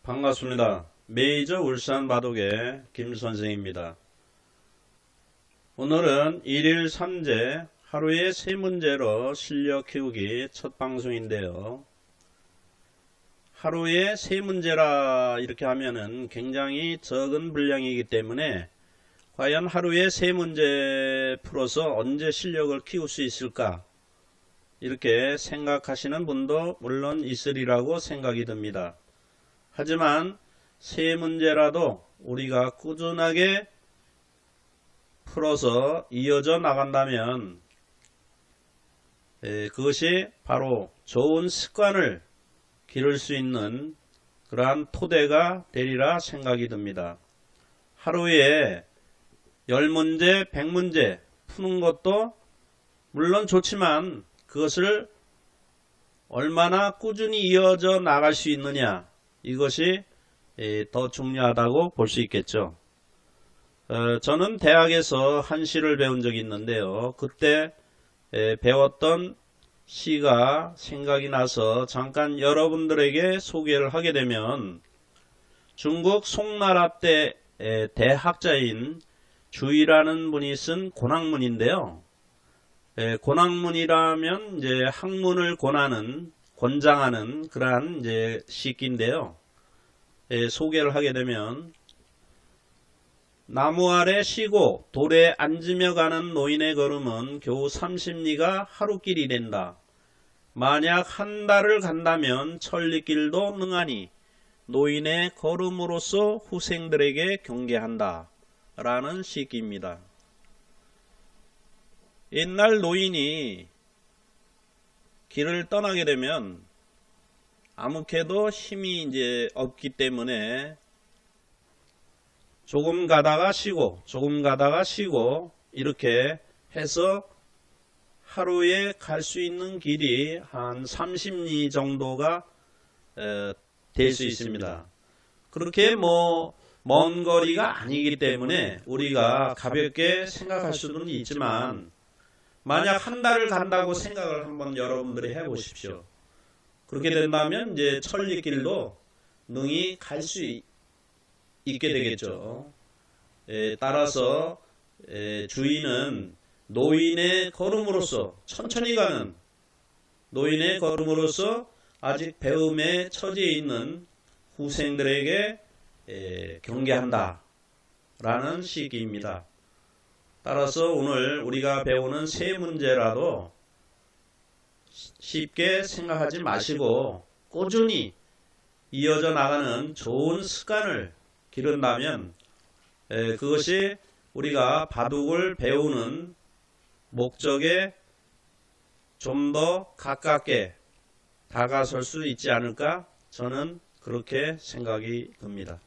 반갑습니다. 메이저 울산 바둑의 김선생입니다. 오늘은 1일 3제 하루에 3문제로 실력 키우기 첫 방송인데요. 하루에 3문제라 이렇게 하면은 굉장히 적은 분량이기 때문에 과연 하루에 3문제 풀어서 언제 실력을 키울 수 있을까? 이렇게 생각하시는 분도 물론 있으리라고 생각이 듭니다. 하지만 3문제라도 우리가 꾸준하게 풀어서 이어져 나간다면 그것이 바로 좋은 습관을 기를 수 있는 그러한 토대가 되리라 생각이 듭니다. 하루에 10문제, 100문제 푸는 것도 물론 좋지만 그것을 얼마나 꾸준히 이어져 나갈 수 있느냐, 이것이 더 중요하다고 볼 수 있겠죠. 저는 대학에서 한시를 배운 적이 있는데요. 그때 배웠던 시가 생각이 나서 잠깐 여러분들에게 소개를 하게 되면, 중국 송나라 때 대학자인 주이라는 분이 쓴 고난문인데요. 고난문이라면 이제 학문을 권장하는 그러한 이제 시기인데요. 소개를 하게 되면, 나무 아래 쉬고 돌에 앉으며 가는 노인의 걸음은 겨우 30리가 하루길이 된다. 만약 한 달을 간다면 천리길도 능하니 노인의 걸음으로써 후생들에게 경계한다. 라는 시기입니다. 옛날 노인이 길을 떠나게 되면 아무개도 힘이 이제 없기 때문에 조금 가다가 쉬고 조금 가다가 쉬고 이렇게 해서 하루에 갈 수 있는 길이 한 30리 정도가 될 수 있습니다. 그렇게 먼 거리가 아니기 때문에 우리가 가볍게 생각할 수는 있지만, 만약 한 달을 간다고 생각을 한번 여러분들이 해 보십시오. 그렇게 된다면 이제 천리길도 능히 갈 수 있게 되겠죠. 따라서 주인은 노인의 걸음으로써, 천천히 가는 노인의 걸음으로써 아직 배움에 처지에 있는 후생들에게 경계한다 라는 시기입니다. 따라서 오늘 우리가 배우는 3문제라도 쉽게 생각하지 마시고 꾸준히 이어져 나가는 좋은 습관을 기른다면 그것이 우리가 바둑을 배우는 목적에 좀 더 가깝게 다가설 수 있지 않을까, 저는 그렇게 생각이 듭니다.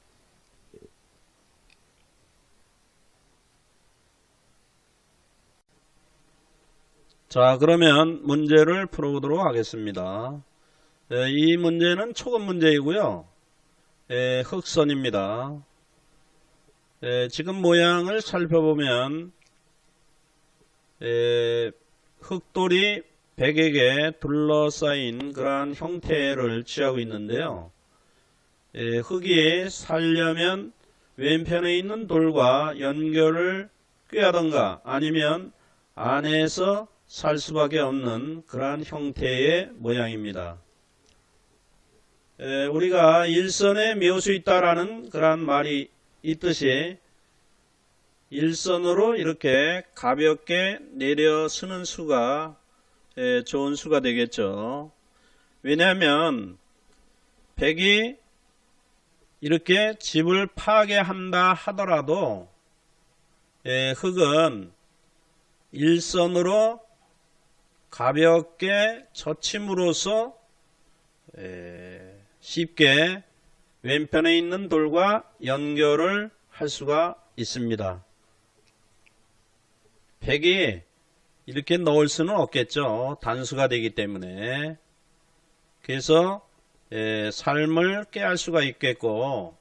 자, 그러면 문제를 풀어보도록 하겠습니다. 이 문제는 초급 문제이고요. 흑선입니다. 지금 모양을 살펴보면 흑돌이 백에게 둘러싸인 그러한 형태를 취하고 있는데요. 흑이 살려면 왼편에 있는 돌과 연결을 꾀하던가 아니면 안에서 살 수밖에 없는 그러한 형태의 모양입니다. 우리가 일선에 묘수 있다라는 그러한 말이 있듯이 일선으로 이렇게 가볍게 내려서는 수가 좋은 수가 되겠죠. 왜냐하면 백이 이렇게 집을 파괴한다 하더라도 흑은 일선으로 가볍게 젖힘으로써 쉽게 왼편에 있는 돌과 연결을 할 수가 있습니다. 백이 이렇게 넣을 수는 없겠죠. 단수가 되기 때문에. 그래서 삶을 깨할 수가 있겠고,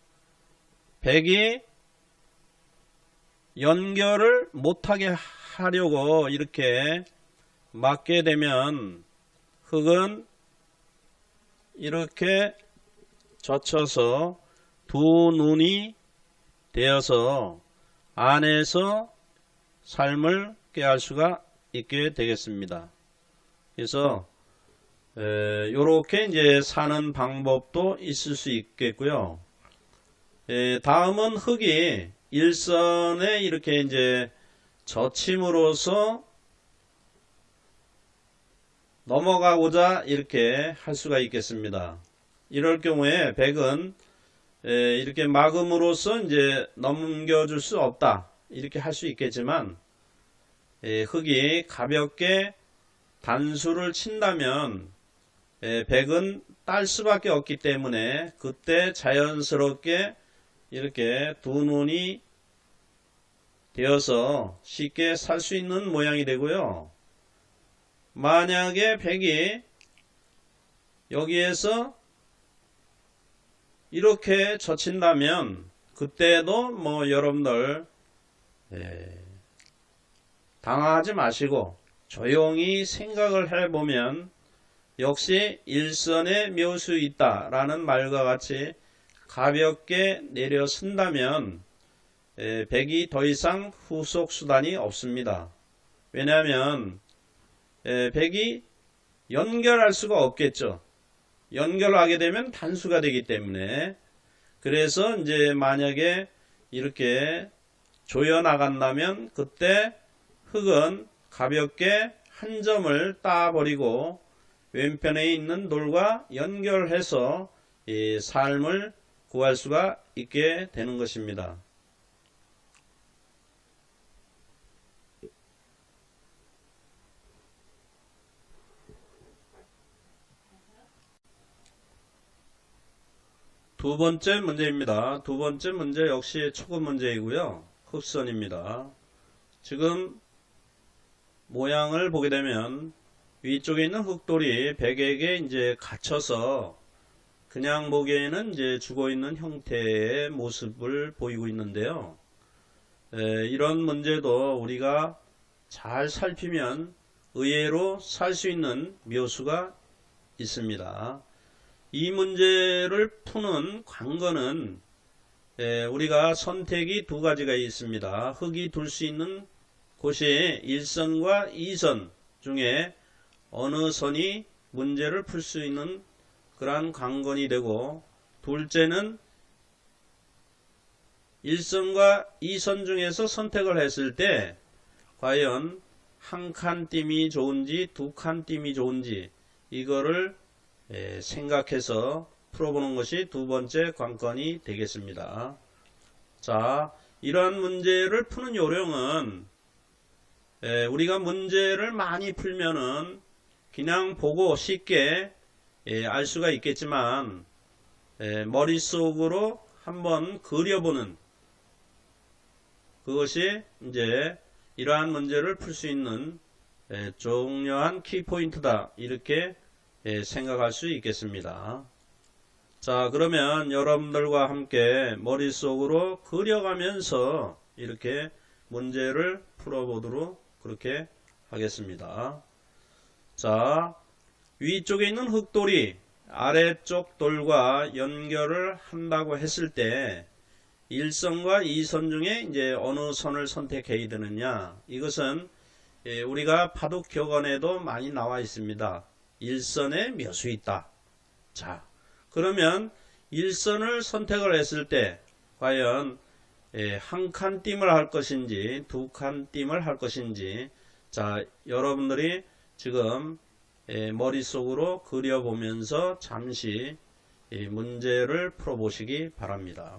백이 연결을 못하게 하려고 이렇게 막게 되면 흑은 이렇게 젖혀서 두 눈이 되어서 안에서 삶을 깨할 수가 있게 되겠습니다. 그래서 요렇게 이제 사는 방법도 있을 수 있겠고요. 다음은 흙이 일선에 이렇게 이제 젖힘으로써 넘어가고자 이렇게 할 수가 있겠습니다. 이럴 경우에 백은 이렇게 막음으로써 이제 넘겨줄 수 없다 이렇게 할 수 있겠지만, 흙이 가볍게 단수를 친다면 백은 딸 수밖에 없기 때문에 그때 자연스럽게 이렇게 두 눈이 되어서 쉽게 살 수 있는 모양이 되고요. 만약에 백이 여기에서 이렇게 젖힌다면 그때도 뭐 여러분들 당황하지 마시고 조용히 생각을 해보면 역시 일선에 묘수 있다라는 말과 같이 가볍게 내려선다면 백이 더 이상 후속 수단이 없습니다. 왜냐하면 백이 연결할 수가 없겠죠. 연결하게 되면 단수가 되기 때문에. 그래서 이제 만약에 이렇게 조여 나간다면 그때 흙은 가볍게 한 점을 따버리고 왼편에 있는 돌과 연결해서 이 삶을 구할 수가 있게 되는 것입니다. 두 번째 문제입니다. 두 번째 문제 역시 초급 문제이고요. 흑선입니다. 지금 모양을 보게 되면 위쪽에 있는 흙돌이 백에게 이제 갇혀서 그냥 보기에는 이제 죽어 있는 형태의 모습을 보이고 있는데요. 이런 문제도 우리가 잘 살피면 의외로 살 수 있는 묘수가 있습니다. 이 문제를 푸는 관건은 우리가 선택이 두 가지가 있습니다. 흙이 둘 수 있는 곳이 1선과 2선 중에 어느 선이 문제를 풀 수 있는 그러한 관건이 되고, 둘째는 1선과 2선 중에서 선택을 했을 때 과연 한 칸 띠이 좋은지 두 칸 띠이 좋은지 이거를 생각해서 풀어보는 것이 두 번째 관건이 되겠습니다. 자, 이러한 문제를 푸는 요령은 우리가 문제를 많이 풀면은 그냥 보고 쉽게 알 수가 있겠지만 머릿속으로 한번 그려보는 그것이 이제 이러한 문제를 풀 수 있는 중요한 키포인트다 이렇게 생각할 수 있겠습니다. 자, 그러면 여러분들과 함께 머릿속으로 그려가면서 이렇게 문제를 풀어보도록 그렇게 하겠습니다. 자, 위쪽에 있는 흙돌이 아래쪽 돌과 연결을 한다고 했을 때 1선과 2선 중에 이제 어느 선을 선택해야 되느냐, 이것은 우리가 바둑 격언에도 많이 나와 있습니다. 1선에 묘수 있다. 자, 그러면 1선을 선택을 했을 때 과연 한 칸 띠을 할 것인지 두 칸 띠을 할 것인지, 자, 여러분들이 지금 머릿속으로 그려보면서 잠시 문제를 풀어보시기 바랍니다.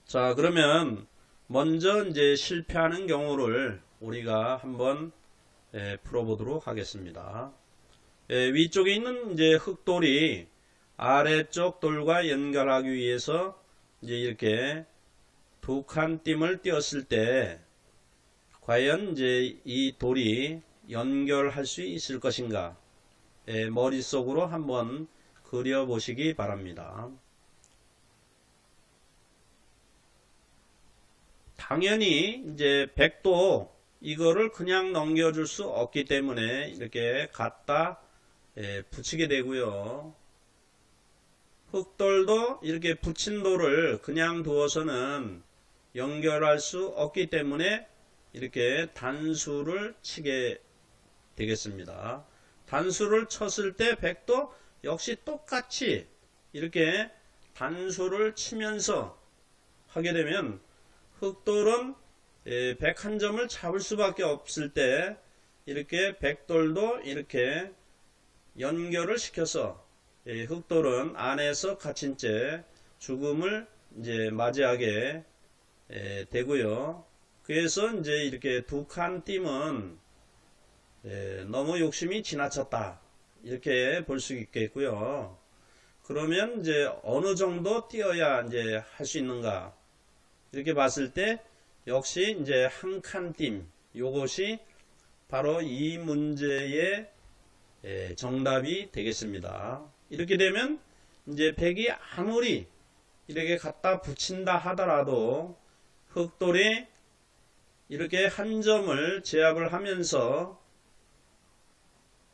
자, 그러면 먼저 이제 실패하는 경우를 우리가 한번 풀어보도록 하겠습니다. 위쪽에 있는 이제 흙돌이 아래쪽 돌과 연결하기 위해서 이제 이렇게 두 칸 띠을 띄었을 때 과연 이제 이 돌이 연결할 수 있을 것인가, 머릿속으로 한번 그려보시기 바랍니다. 당연히 이제 백도 이거를 그냥 넘겨줄 수 없기 때문에 이렇게 갖다 붙이게 되고요. 흑돌도 이렇게 붙인 돌을 그냥 두어서는 연결할 수 없기 때문에 이렇게 단수를 치게 되겠습니다. 단수를 쳤을 때 백도 역시 똑같이 이렇게 단수를 치면서 하게 되면 흑돌은 백 한 점을 잡을 수밖에 없을 때 이렇게 백돌도 이렇게 연결을 시켜서 흑돌은 안에서 갇힌 채 죽음을 이제 맞이하게 되고요. 그래서 이제 이렇게 두 칸 띠면 너무 욕심이 지나쳤다 이렇게 볼 수 있겠고요. 그러면 이제 어느 정도 띄어야 이제 할 수 있는가 이렇게 봤을 때 역시 이제 한 칸 띠 요것이 바로 이 문제의 정답이 되겠습니다. 이렇게 되면 이제 백이 아무리 이렇게 갖다 붙인다 하더라도 흑돌이 이렇게 한 점을 제압을 하면서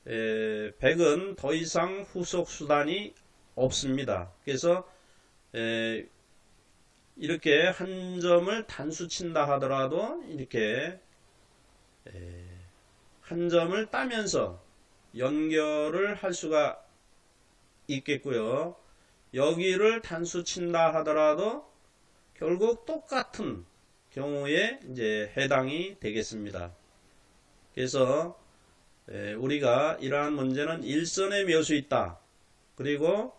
백은 더 이상 후속 수단이 없습니다. 그래서 이렇게 한 점을 단수 친다 하더라도 이렇게 한 점을 따면서 연결을 할 수가 있겠고요. 여기를 단수 친다 하더라도 결국 똑같은 경우에 이제 해당이 되겠습니다. 그래서 우리가 이러한 문제는 일선에 묘수 있다. 그리고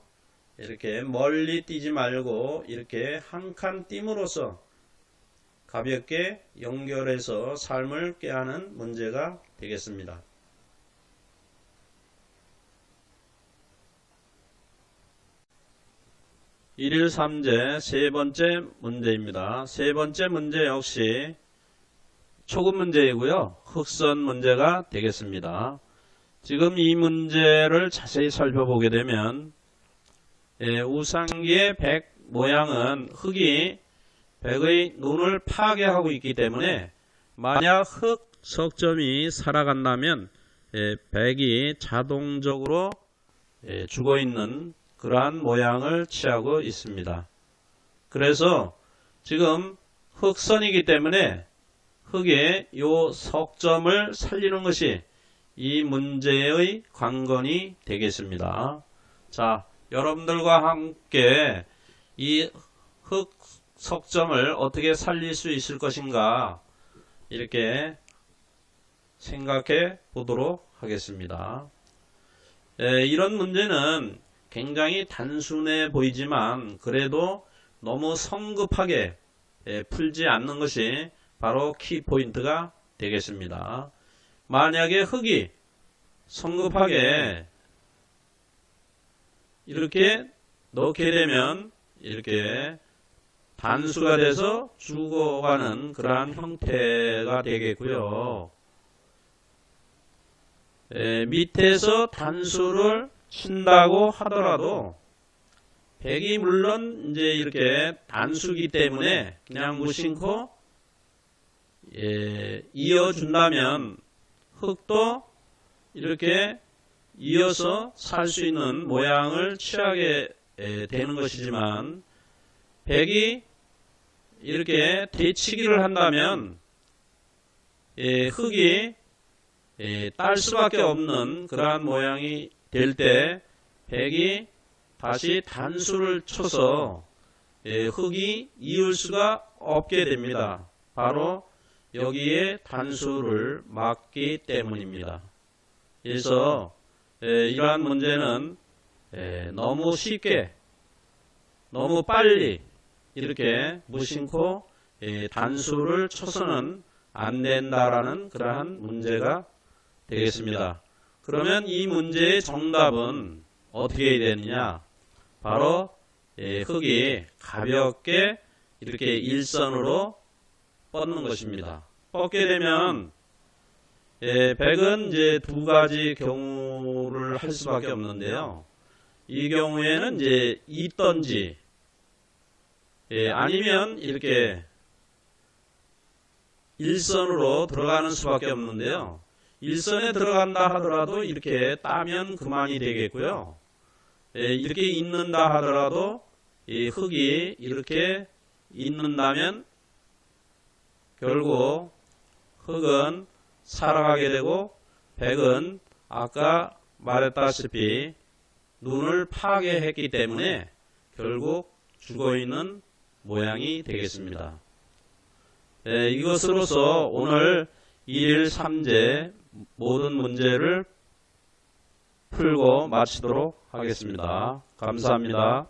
이렇게 멀리 뛰지 말고 이렇게 한 칸 띄므로써 가볍게 연결해서 삶을 꾀하는 문제가 되겠습니다. 1일 3제 세 번째 문제입니다. 세 번째 문제 역시 초급 문제이고요. 흑선 문제가 되겠습니다. 지금 이 문제를 자세히 살펴보게 되면 우상기의 백 모양은 흑이 백의 눈을 파괴하고 있기 때문에 만약 흑 석점이 살아간다면 백이 자동적으로 죽어있는 그러한 모양을 취하고 있습니다. 그래서 지금 흑선이기 때문에 흑의 요 석점을 살리는 것이 이 문제의 관건이 되겠습니다. 자, 여러분들과 함께 이 흑 석점을 어떻게 살릴 수 있을 것인가 이렇게 생각해 보도록 하겠습니다. 이런 문제는 굉장히 단순해 보이지만 그래도 너무 성급하게 풀지 않는 것이 바로 키포인트가 되겠습니다. 만약에 흑이 성급하게 이렇게 넣게 되면 이렇게 단수가 돼서 죽어가는 그러한 형태가 되겠고요. 밑에서 단수를 친다고 하더라도 백이 물론 이제 이렇게 단수기 때문에 그냥 무심코 이어준다면 흑도 이렇게 이어서 살 수 있는 모양을 취하게 되는 것이지만 백이 이렇게 대치기를 한다면 흑이 딸 수밖에 없는 그러한 모양이 될 때 백이 다시 단수를 쳐서 흑이 이을 수가 없게 됩니다. 바로 여기에 단수를 막기 때문입니다. 그래서 이러한 문제는 너무 쉽게 너무 빨리 이렇게 무심코 단수를 쳐서는 안 된다라는 그러한 문제가 되겠습니다. 그러면 이 문제의 정답은 어떻게 되느냐? 바로 흑이 가볍게 이렇게 일선으로 뻗는 것입니다. 뻗게 되면 백은 이제 두 가지 경우를 할 수밖에 없는데요. 이 경우에는 이제 있던지 아니면 이렇게 일선으로 들어가는 수밖에 없는데요. 일선에 들어간다 하더라도 이렇게 따면 그만이 되겠고요. 이렇게 있는다 하더라도 이 흙이 이렇게 있는다면 결국 흙은 살아가게 되고 백은 아까 말했다시피 눈을 파괴했기 때문에 결국 죽어있는 모양이 되겠습니다. 이것으로서 오늘 1일 3제 모든 문제를 풀고 마치도록 하겠습니다. 감사합니다.